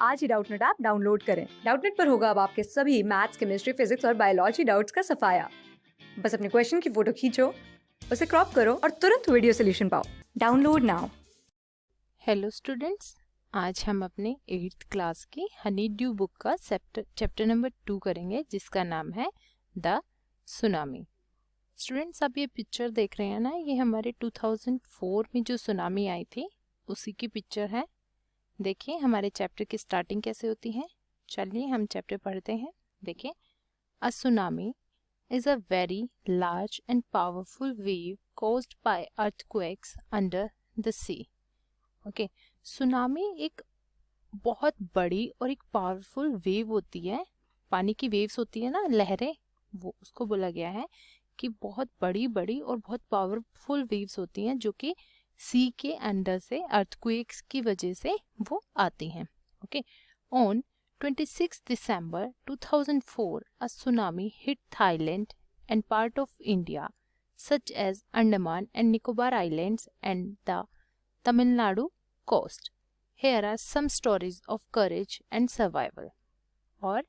आज ही Doubtnut app download करें। Doubtnut पर होगा अब आपके सभी मैथ्स, केमिस्ट्री, फिजिक्स और बायोलॉजी डाउट्स का सफाया। बस अपने क्वेश्चन की फोटो खींचो, उसे क्रॉप करो और तुरंत वीडियो सोल्यूशन पाओ। Download now. हेलो स्टूडेंट्स, आज हम अपने 8th क्लास की हनी ड्यू बुक का चैप्टर नंबर 2 करेंगे, जिसका नाम है द सुनामी। स्टूडेंट्स, आप ये पिक्चर देख रहे हैं ना, ये हमारे 2004 में जो सुनामी आई थी उसी की पिक्चर है। देखिए हमारे चैप्टर की स्टार्टिंग कैसे होती है। चलिए हम चैप्टर पढ़ते हैं। देखिए, अ tsunami is a very large and powerful wave caused by earthquakes under the sea. Okay, tsunami एक बहुत बड़ी और एक पावरफुल वेव होती है। पानी की वेव्स होती है ना, लहरें, वो उसको बोला गया है कि बहुत बड़ी बड़ी और बहुत पावरफुल वेव्स होती हैं जो कि सी के अंडर से अर्थक्वेक्स की वजह से वो आती हैं। Okay, on 26 December 2004 a tsunami hit Thailand and part of India such as Andaman and Nicobar Islands and the Tamil Nadu coast. Here are some stories of courage and survival. और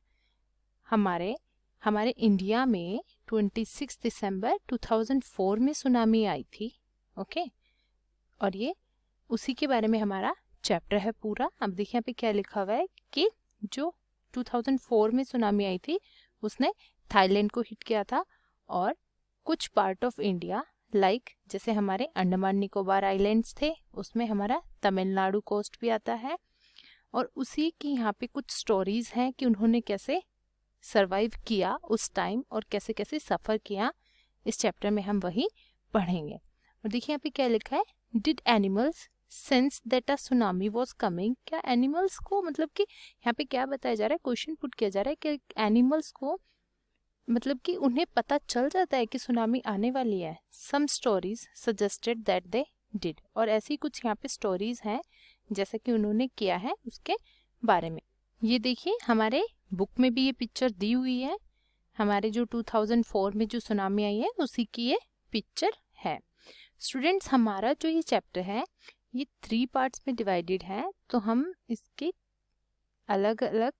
हमारे हमारे India में 26 दिसंबर 2004 में tsunami आई थी। Okay, और ये उसी के बारे में हमारा चैप्टर है पूरा। अब देखिए यहाँ पे क्या लिखा हुआ है कि जो 2004 में सुनामी आई थी उसने थाईलैंड को हिट किया था और कुछ पार्ट ऑफ इंडिया लाइक जैसे हमारे अंडमान निकोबार आइलैंड्स थे, उसमें हमारा तमिलनाडु कोस्ट भी आता है। और उसी की यहाँ पे कुछ स्टोरीज हैं कि उन्होंने कैसे सरवाइव किया उस टाइम और कैसे कैसे सफ़र किया। इस चैप्टर में हम वही पढ़ेंगे। और देखिए यहाँ पे क्या लिखा है, did animals sense that a tsunami was coming. क्या एनिमल्स को, मतलब कि यहाँ पे क्या बताया जा रहा है, क्वेश्चन पुट किया जा रहा है कि एनिमल्स को मतलब कि उन्हें पता चल जाता है कि सुनामी आने वाली है। Some stories suggested that they did, और ऐसी कुछ यहाँ पे स्टोरीज हैं जैसे कि उन्होंने किया है उसके बारे में। ये देखिए हमारे बुक में भी ये पिक्चर दी हुई है। हमारे जो 2004 में जो सुनामी आई है उसी की ये पिक्चर है। स्टूडेंट्स, हमारा जो ये चैप्टर है ये 3 पार्ट्स में डिवाइडेड है, तो हम इसके अलग अलग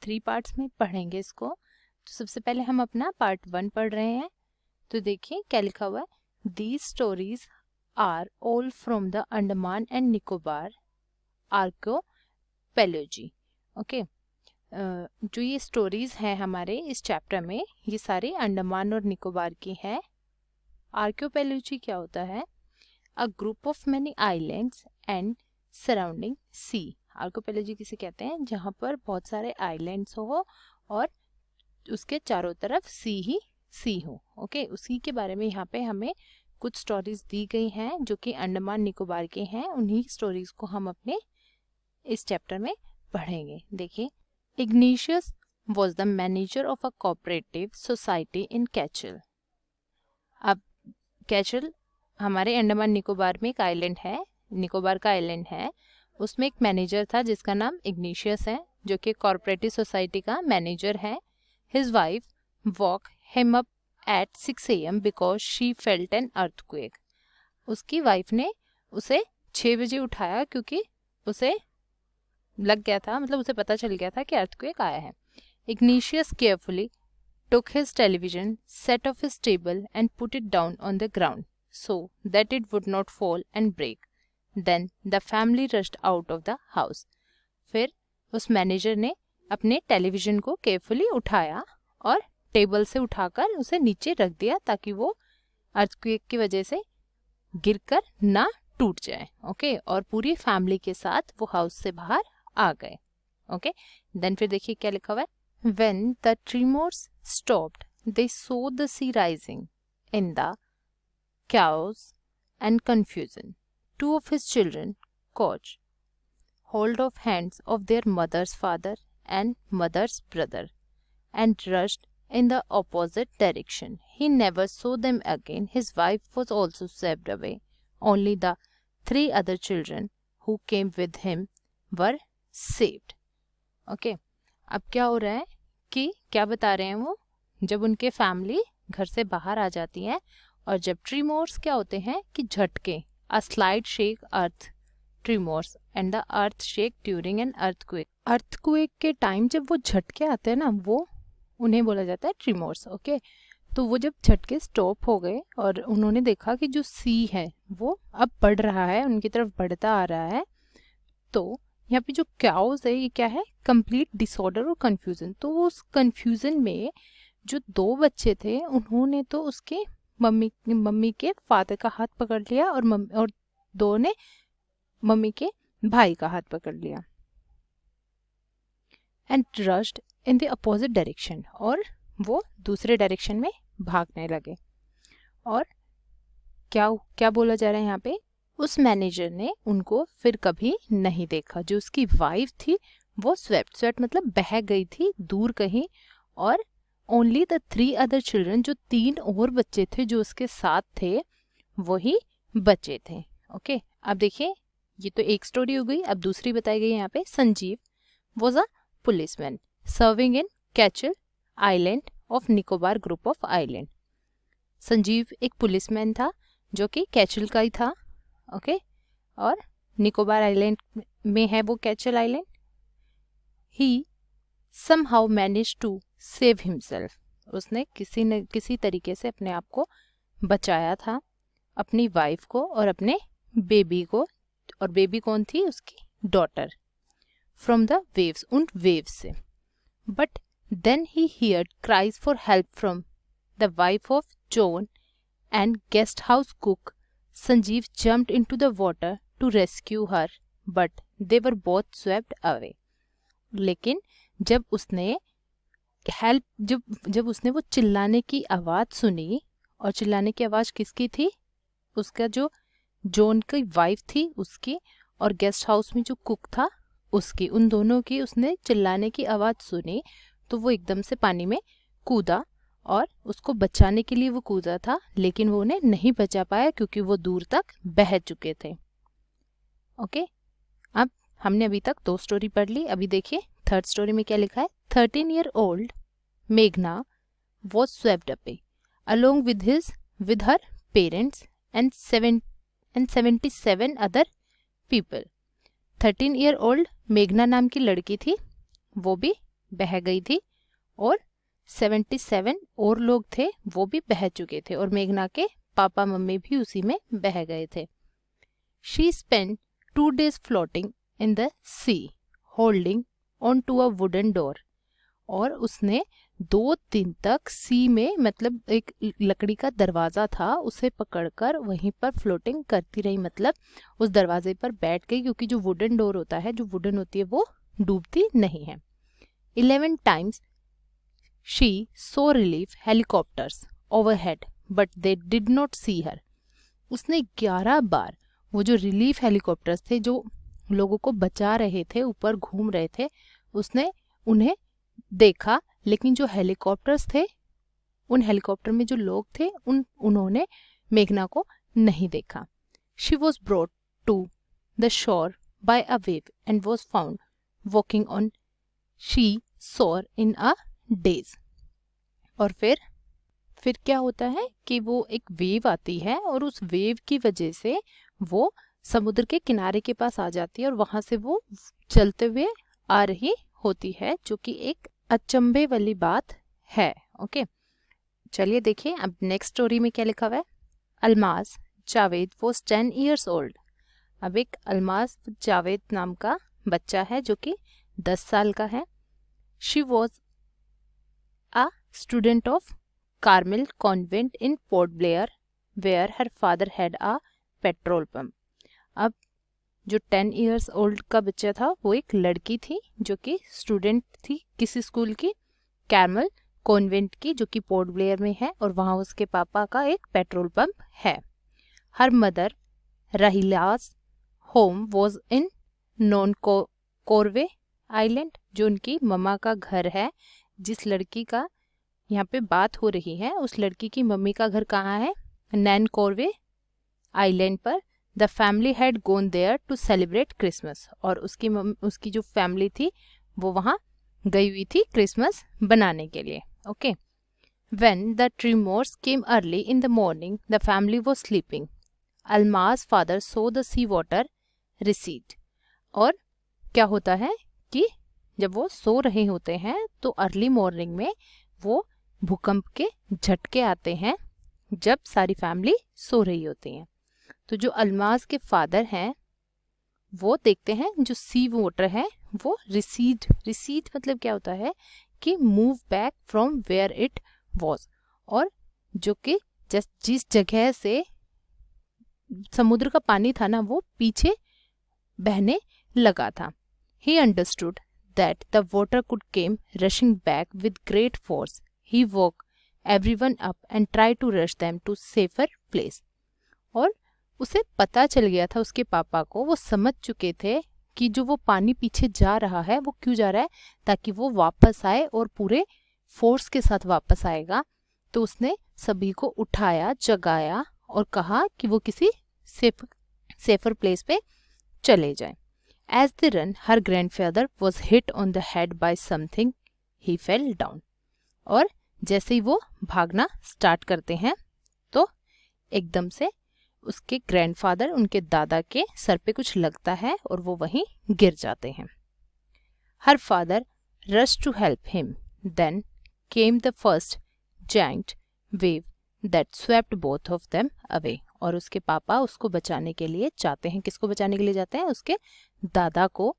3 पार्ट्स में पढ़ेंगे इसको। तो सबसे पहले हम अपना पार्ट 1 पढ़ रहे हैं। तो देखिए क्या लिखा हुआ है, these stories are all from the Andaman and Nicobar archipelago. Okay, जो ये स्टोरीज हैं हमारे इस चैप्टर में ये सारे अंडमान और निकोबार की हैं। आर्कियोपेलॉजी क्या होता है, a group of many islands and surrounding sea. Archipelago किसे कहते हैं, जहाँ पर बहुत सारे आइलैंड्स हो और उसके चारों तरफ सी हो। ओके, उसी के बारे में यहाँ पे हमें कुछ स्टोरीज दी गई हैं जो कि अंडमान निकोबार के हैं। उन्हीं स्टोरीज को हम अपने इस चैप्टर में पढ़ेंगे। देखिए, igneous was the manager of a cooperative society in कैचल। अब कैचल हमारे अंडमान निकोबार में एक आइलैंड है, निकोबार का आइलैंड है, उसमें एक मैनेजर था जिसका नाम इग्निशियस है, जो कि कॉर्पोरेटिव सोसाइटी का मैनेजर है। His wife woke him up at 6 AM because she felt an earthquake. उसकी वाइफ ने उसे 6 बजे उठाया क्योंकि उसे लग गया था, मतलब उसे पता चल गया था कि अर्थक्वेक आया है। Ignatius carefully took his television, set off his table and put it down on the ground so that it would not fall and break. Then the family rushed out of the house. फिर उस manager ने अपने television को carefully उठाया और table से उठाकर उसे नीचे रख दिया ताकि वो अर्थक्वेक की वजह से गिरकर ना टूट जाए। ओके, और पूरी फैमिली के साथ वो हाउस से बाहर आ गए। ओके, देन फिर देखिए क्या लिखा हुआ है, When the tremors stopped, they saw the sea rising in the chaos and confusion. 2 of his children caught hold of hands of their mother's father and mother's brother and rushed in the opposite direction. He never saw them again. His wife was also swept away. Only the 3 other children who came with him were saved. Okay, अब क्या हो रहा है कि क्या बता रहे हैं वो, जब उनके फैमिली घर से बाहर आ जाती है और जब ट्रीमोर्स क्या होते हैं कि झटके, a slight shake earth tremors and the earth shake during an earthquake. Earthquake के टाइम जब वो झटके आते हैं ना, वो उन्हें बोला जाता है ट्रिमोर्स। ओके, तो वो जब झटके स्टॉप हो गए और उन्होंने देखा कि जो सी है वो अब बढ़ रहा है, उनकी तरफ बढ़ता आ रहा है, तो यहाँ पे जो क्याओस है ये क्या है, कंप्लीट डिसऑर्डर और कंफ्यूजन। तो वो उस कंफ्यूजन में जो दो बच्चे थे उन्होंने तो उसके मम्मी के फादर का हाथ पकड़ लिया और दो ने मम्मी के भाई का हाथ पकड़ लिया and rushed in the opposite direction, और वो दूसरे डायरेक्शन में भागने लगे। और क्या क्या बोला जा रहा है यहाँ पे, उस मैनेजर ने उनको फिर कभी नहीं देखा। जो उसकी वाइफ थी वो स्वेप्ट मतलब बह गई थी दूर कहीं, और ओनली द 3 अदर चिल्ड्रन, जो 3 और बच्चे थे जो उसके साथ थे, वही बच्चे थे। ओके, अब देखिए ये तो एक स्टोरी हो गई। अब दूसरी बताई गई यहाँ पे, Sanjeev was a policeman serving in कैचल island of Nicobar group of island. Sanjeev एक पुलिसमैन था जो कि कैचल का ही था। ओके, और निकोबार आइलैंड में है वो Katchal island. He somehow managed to save himself, उसने किसी तरीके से अपने आप को बचाया था, अपनी वाइफ को और अपने बेबी को। और बेबी कौन थी, उसकी डॉटर, फ्रॉम द वेव्स, उन वेव्स से। But then he heard cries for help from the wife of John and guest house cook. Sanjeev jumped into the water to rescue her, but they were both swept away. लेकिन जब उसने जब उसने वो चिल्लाने की आवाज सुनी, और चिल्लाने की आवाज किसकी थी, उसका जो जॉन की वाइफ थी उसकी, और गेस्ट हाउस में जो कुक था उसकी, उन दोनों की उसने चिल्लाने की आवाज सुनी, तो वो एकदम से पानी में कूदा और उसको बचाने के लिए वो कूदा था, लेकिन वो उन्हें नहीं बचा पाया क्योंकि वो दूर तक बह चुके थे। ओके, अब हमने अभी तक 2 स्टोरी पढ़ ली। अभी देखिए थर्ड स्टोरी में क्या लिखा है। 13-year-old मेघना was swept away along with her parents and 77 other people। 13-year-old मेघना नाम की लड़की थी, वो भी बह गई थी, और 77 और लोग थे वो भी बह चुके थे, और मेघना के पापा मम्मी भी उसी में बह गए थे। She spent 2 days floating in the sea holding on to a wooden door। और उसने 2 दिन तक सी में, मतलब एक लकड़ी का दरवाजा था, उसे पकड़कर वहीं पर फ्लोटिंग करती रही, मतलब उस दरवाजे पर बैठ गई, क्योंकि जो वुडन डोर होता है, जो वुडन होती है, वो डूबती नहीं है। 11 times she saw relief helicopters overhead but they did not see her। उसने 11 बार वो जो रिलीफ हेलीकॉप्टर्स थे जो लोगों को बचा रहे थे, ऊपर घूम रहे थे, उसने उन्हें देखा, लेकिन जो हेलीकॉप्टर्स थे, उन हेलीकॉप्टर में जो लोग थे, उन्होंने मेघना को नहीं देखा। She was brought to the shore by a wave and was found walking on shore in a daze। और फिर क्या होता है कि वो एक वेव आती है, और उस वेव की वजह से वो समुद्र के किनारे के पास आ जाती है, और वहां से वो चलते हुए आ रही होती है, जो कि एक अचंभे वाली बात है। ओके, चलिए देखिए अब नेक्स्ट स्टोरी में क्या लिखा हुआ है। Almaz Javed was 10 years old। अब एक अलमाज जावेद नाम का बच्चा है जो कि 10 साल का है। She was a student of Carmel Convent in Port Blair where her father had a petrol pump. अब जो 10 years old का बच्चा था वो एक लड़की थी जो कि स्टूडेंट थी किसी स्कूल की, कार्मेल कॉन्वेंट की, जो कि पोर्ट ब्लेयर में है, और वहाँ उसके पापा का एक पेट्रोल पंप है। Her mother Rahila's home was in Nancowry island. जो उनकी मम्मा का घर है, जिस लड़की का यहाँ पे बात हो रही है, उस लड़की की मम्मी का घर कहाँ है, नैन कोरवे आइलैंड पर। The family had gone there to celebrate Christmas. और उसकी जो फैमिली थी वो वहाँ गई हुई थी क्रिसमस बनाने के लिए। Okay, when the tremors came early in the morning the family was sleeping. Alma's father saw the sea water recede और क्या होता है कि जब वो सो रहे होते हैं तो अर्ली मॉर्निंग में वो भूकंप के झटके आते हैं जब सारी फैमिली सो रही होती है। तो जो अल्माज के फादर हैं वो देखते हैं जो सी वाटर है वो रिसीड मतलब क्या होता है कि move back from where it was, और जो कि जिस जगह से समुद्र का पानी था ना वो पीछे बहने लगा था। He understood that the water could came rushing back with great force. He woke everyone up and tried to rush them to safer place. और उसे पता चल गया था, उसके पापा को, वो समझ चुके थे कि जो वो पानी पीछे जा रहा है वो क्यों जा रहा है, ताकि वो वापस आए और पूरे फोर्स के साथ वापस आएगा। तो उसने सभी को उठाया, जगाया और कहा कि वो किसी सेफर प्लेस पे चले जाएं। As they ran, her grandfather was hit on the head by something. He fell down. और जैसे ही वो भागना स्टार्ट करते हैं तो एकदम से उसके ग्रैंडफादर, उनके दादा के सर पे कुछ लगता है और वो वहीं गिर जाते हैं। Her father rushed to help him. Then came the first giant wave that swept both of them away. और उसके पापा उसको बचाने के लिए जाते हैं। किसको बचाने के लिए जाते हैं? उसके दादा को।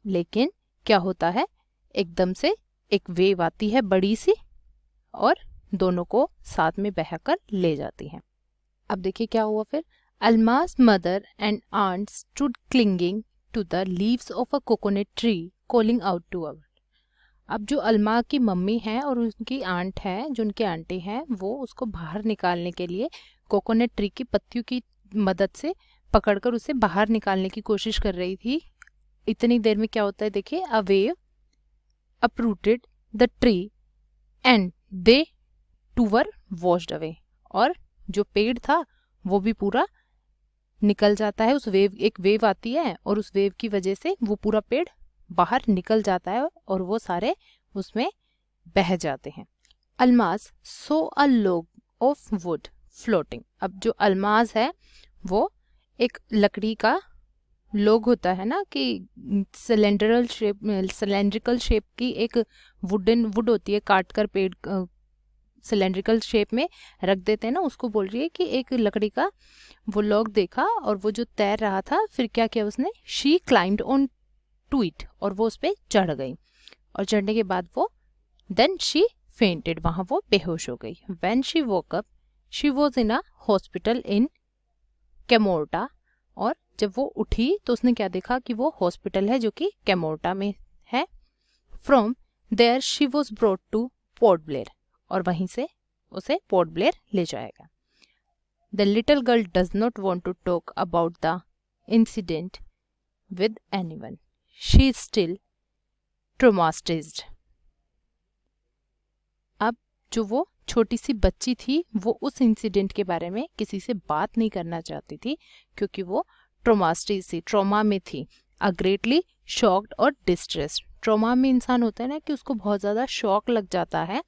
लेकिन क्या होता है, एकदम से एक वेव आती है बड़ी सी और दोनों को साथ में बहकर ले जाती है। अब देखिए क्या हुआ फिर। Alma's mother and aunt stood clinging to the leaves of a coconut tree calling out to our. अब जो अल्मा की मम्मी है और उनकी आंट है, जो उनके आंटी हैं, वो उसको बाहर निकालने के लिए कोकोनट ट्री की पत्तियों की मदद से पकड़कर उसे बाहर निकालने की कोशिश कर रही थी। इतनी देर में क्या होता है देखिए, a wave uprooted the tree and they too were washed away. और जो पेड़ था वो भी पूरा निकल जाता है। उस वेव, एक वेव आती है और उस वेव की वजह से वो पूरा पेड़ बाहर निकल जाता है और वो सारे उसमें बह जाते हैं। अल्माज सो अ लॉग ऑफ वुड फ्लोटिंग। अब जो अल्माज है वो एक लकड़ी का लॉग होता है ना, कि सिलेंड्रिकल शेप की एक वुड होती है, काट कर पेड़ सिलेंड्रिकल शेप में रख देते हैं ना, उसको बोल रही है कि एक लकड़ी का वो लॉग देखा और वो जो तैर रहा था, फिर क्या किया उसने, she climbed on to it, और वो उस पर चढ़ गई। और चढ़ने के बाद वो देन शी फेंटेड, वहां वो बेहोश हो गई। When she woke up she was in a hospital in Kamorta. और जब वो उठी तो उसने क्या देखा कि वो हॉस्पिटल है जो कि कैमोर्टा में है। From there she was brought to Port Blair, और वहीं से उसे पोर्ट ब्लेयर ले जाएगा। The little girl does not want to talk about the incident with anyone. She is still traumatized. अब जो वो छोटी सी बच्ची थी वो उस इंसिडेंट के बारे में किसी से बात नहीं करना चाहती थी, क्योंकि वो ट्रॉमाटाइज थी, ट्रॉमा में थी। अ ग्रेटली शॉक्ड और डिस्ट्रेस्ड। ट्रॉमा में इंसान होता है ना कि उसको बहुत ज़्यादा शॉक लग जाता है।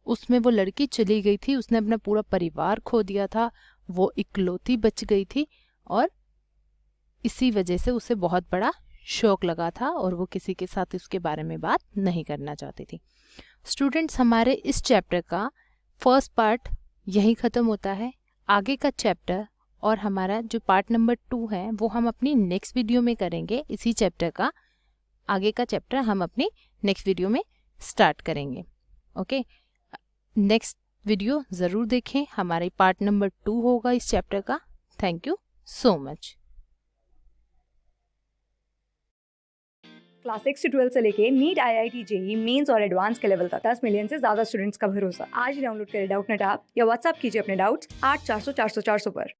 उसमें वो लड़की चली गई थी, उसने अपना पूरा परिवार खो दिया था, वो इकलौती बच गई थी और इसी वजह से उसे बहुत बड़ा शौक लगा था और वो किसी के साथ इसके बारे में बात नहीं करना चाहती थी। स्टूडेंट्स, हमारे इस चैप्टर का फर्स्ट पार्ट यही ख़त्म होता है। आगे का चैप्टर और हमारा जो पार्ट नंबर 2 है वो हम अपनी नेक्स्ट वीडियो में करेंगे। इसी चैप्टर का आगे का चैप्टर हम अपनी नेक्स्ट वीडियो में स्टार्ट करेंगे। ओके, नेक्स्ट वीडियो ज़रूर देखें, हमारी पार्ट नंबर 2 होगा इस चैप्टर का। Thank you so much. Class 6 से 12 से लेके नीट, IIT, JEE मेंस और एडवांस के लेवल तक 10 मिलियन से ज्यादा स्टूडेंट्स का भरोसा। आज ही डाउनलोड करें डाउटनेट ऐप या व्हाट्सएप कीजिए अपने डाउट्स 8400 400 400 पर।